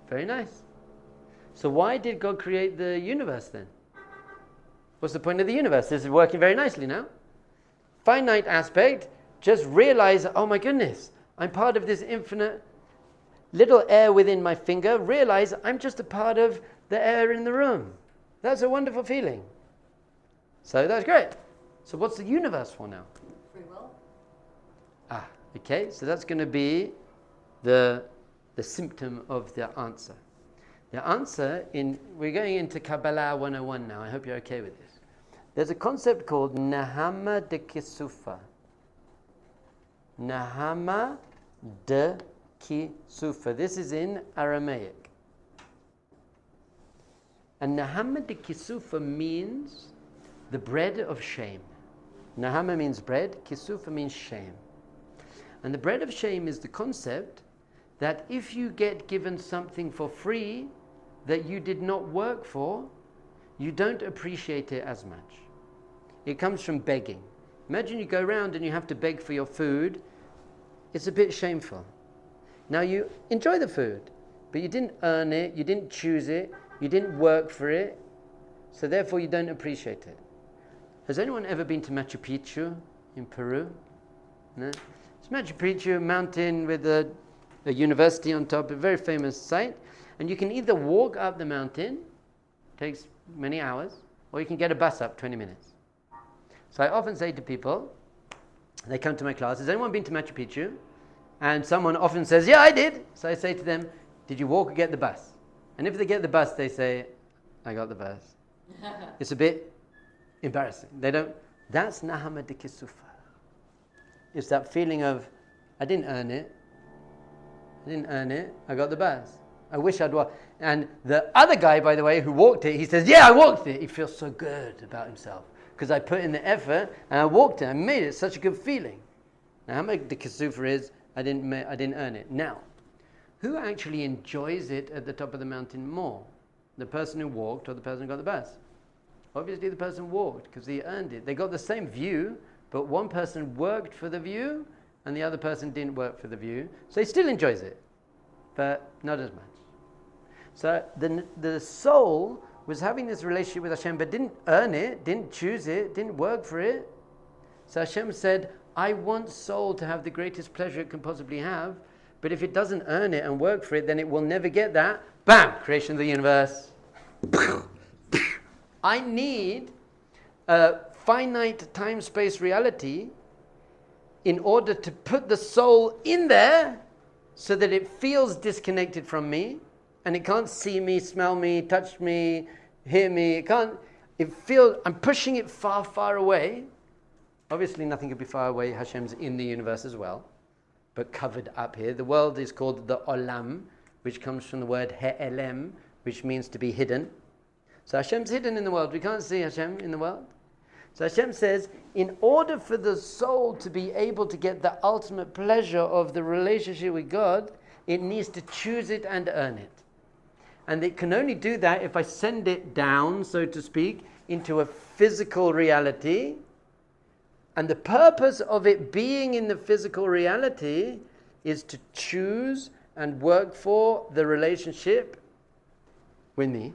Very nice. So why did God create the universe then? What's the point of the universe? This is working very nicely now. Finite aspect, just realize, oh my goodness, I'm part of this infinite little air within my finger. Realize I'm just a part of the air in the room. That's a wonderful feeling. So that's great. So what's the universe for now? Free will. Okay, so that's going to be the symptom of the answer. The answer we're going into Kabbalah 101 now. I hope you're okay with this. There's a concept called Nahama de Kisufa. Nahama de Kisufa. This is in Aramaic. And Nahama de Kisufa means the bread of shame. Nahama means bread, Kisufa means shame. And the bread of shame is the concept that if you get given something for free that you did not work for, you don't appreciate it as much. It comes from begging. Imagine you go around and you have to beg for your food. It's a bit shameful. Now you enjoy the food, but you didn't earn it, you didn't choose it, you didn't work for it, so therefore you don't appreciate it. Has anyone ever been to Machu Picchu in Peru? No? It's Machu Picchu, a mountain with a university on top, a very famous site. And you can either walk up the mountain, takes many hours, or you can get a bus up 20 minutes. So I often say to people, they come to my class, has anyone been to Machu Picchu? And someone often says, yeah, I did. So I say to them, did you walk or get the bus? And if they get the bus, they say, I got the bus. It's a bit embarrassing. That's Nahama de Kisufa. It's that feeling of, I didn't earn it, I got the bus. I wish I'd walked. And the other guy, by the way, who walked it, he says, yeah, I walked it. He feels so good about himself because I put in the effort and I walked it. I made it such a good feeling. Now, how much the kisufa is, I didn't earn it. Now, who actually enjoys it at the top of the mountain more? The person who walked or the person who got the bus? Obviously, the person who walked because he earned it. They got the same view, but one person worked for the view and the other person didn't work for the view. So he still enjoys it, but not as much. So the soul was having this relationship with Hashem, but didn't earn it, didn't choose it, didn't work for it. So Hashem said, I want soul to have the greatest pleasure it can possibly have, but if it doesn't earn it and work for it, then it will never get that. Bam! Creation of the universe. I need a finite time-space reality in order to put the soul in there so that it feels disconnected from me, and it can't see me, smell me, touch me, hear me. I'm pushing it far, far away. Obviously, nothing could be far away. Hashem's in the universe as well, but covered up here. The world is called the Olam, which comes from the word He'elem, which means to be hidden. So Hashem's hidden in the world. We can't see Hashem in the world. So Hashem says, in order for the soul to be able to get the ultimate pleasure of the relationship with God, it needs to choose it and earn it. And it can only do that if I send it down, so to speak, into a physical reality. And the purpose of it being in the physical reality is to choose and work for the relationship with me.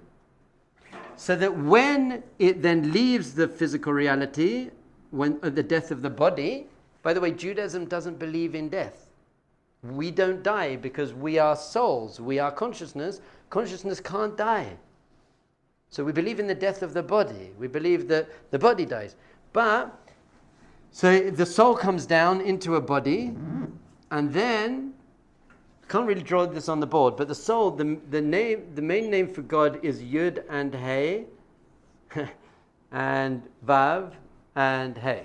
So that when it then leaves the physical reality, when at the death of the body, by the way, Judaism doesn't believe in death. We don't die because we are souls, we are consciousness. Consciousness can't die. So we believe in the death of the body. We believe that the body dies. But, so the soul comes down into a body, and then, I can't really draw this on the board, but the soul, the main name for God is Yud and He, and Vav and He.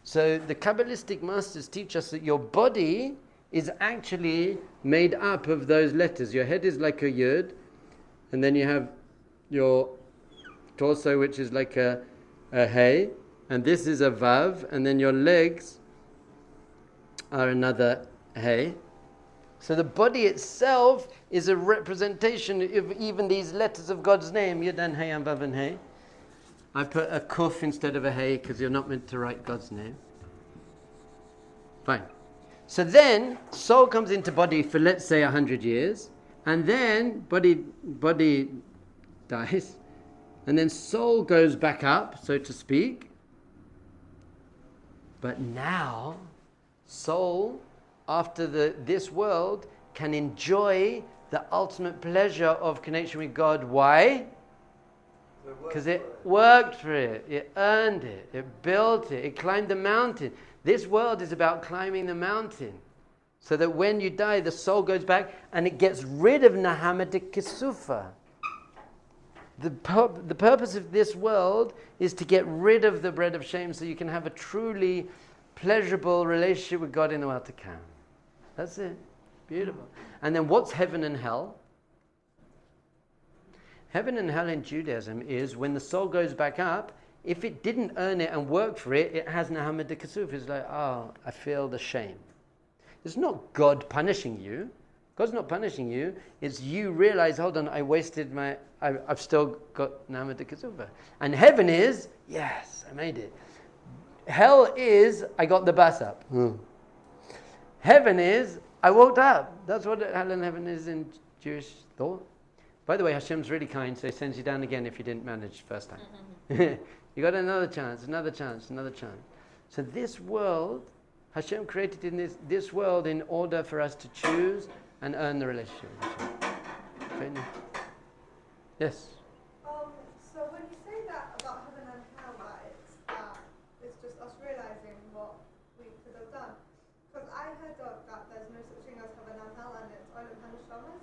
So the Kabbalistic masters teach us that your body is actually made up of those letters. Your head is like a Yud, and then you have your torso, which is like a He, and this is a Vav, and then your legs are another He. So the body itself is a representation of even these letters of God's name, Yud and He and Vav and He. I put a Kuf instead of a He because you're not meant to write God's name. Fine. So then, soul comes into body for, let's say, 100 years, And then body dies, and then soul goes back up, so to speak. But now, soul, after this world, can enjoy the ultimate pleasure of connection with God. Why? Because it worked for it. It earned it. It built it. It climbed the mountain. This world is about climbing the mountain. So that when you die, the soul goes back and it gets rid of Nahama de Kisufa. The purpose of this world is to get rid of the bread of shame so you can have a truly pleasurable relationship with God in the world to come. That's it. Beautiful. And then what's heaven and hell? Heaven and hell in Judaism is when the soul goes back up, if it didn't earn it and work for it, it has Nahama de Kisufa. It's like, oh, I feel the shame. It's not God punishing you. God's not punishing you. It's you realize, hold on, I wasted I've still got Nahama de Kisufa. And heaven is, yes, I made it. Hell is, I got the bus up. Heaven is, I walked up. That's what hell and heaven is in Jewish thought. By the way, Hashem's really kind, so he sends you down again if you didn't manage first time. You got another chance, another chance, another chance. So this world, Hashem created in this world in order for us to choose and earn the relationship with Hashem. Yes? So when you say that about heaven and hell, it's just us realizing what we could have done. Because I heard that there's no such thing as heaven and hell, and it's Olam HaNeshamas.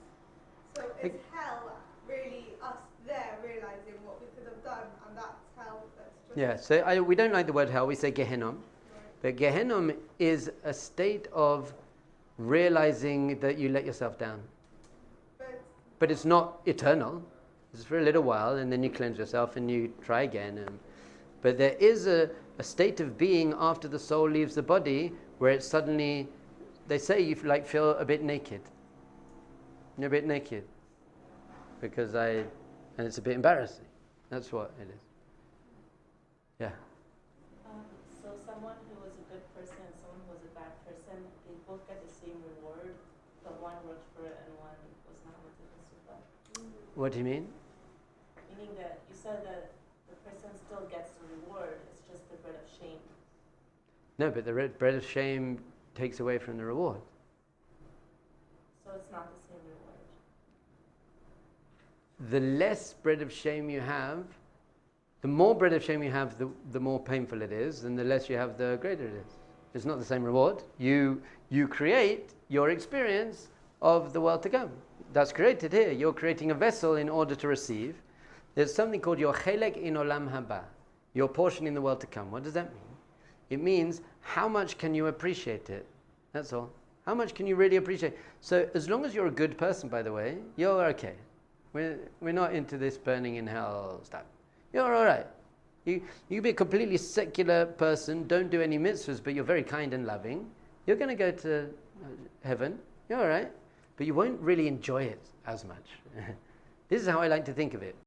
So is hell really us there realizing what we could have done, and that's hell? So we don't like the word hell, we say Gehinnom. But Gehinnom is a state of realizing that you let yourself down. But it's not eternal. It's for a little while, and then you cleanse yourself and you try again. But there is a state of being after the soul leaves the body where it's suddenly, they say you feel a bit naked. You're a bit naked. And it's a bit embarrassing. That's what it is. Yeah. So someone who was a good person and someone who was a bad person, they both get the same reward, but one worked for it and one was not with the Kisufa. What do you mean? Meaning that you said that the person still gets the reward, it's just the bread of shame. No, but the bread of shame takes away from the reward. So it's not the same reward. The less bread of shame you have, the more bread of shame you have, the more painful it is, and the less you have, the greater it is. It's not the same reward. You create your experience of the world to come. That's created here. You're creating a vessel in order to receive. There's something called your chelek in olam haba, your portion in the world to come. What does that mean? It means how much can you appreciate it? That's all. How much can you really appreciate? So as long as you're a good person, by the way, you're okay. We're not into this burning in hell stuff. You're all right. You be a completely secular person, don't do any mitzvahs, but you're very kind and loving. You're going to go to heaven. You're all right. But you won't really enjoy it as much. This is how I like to think of it.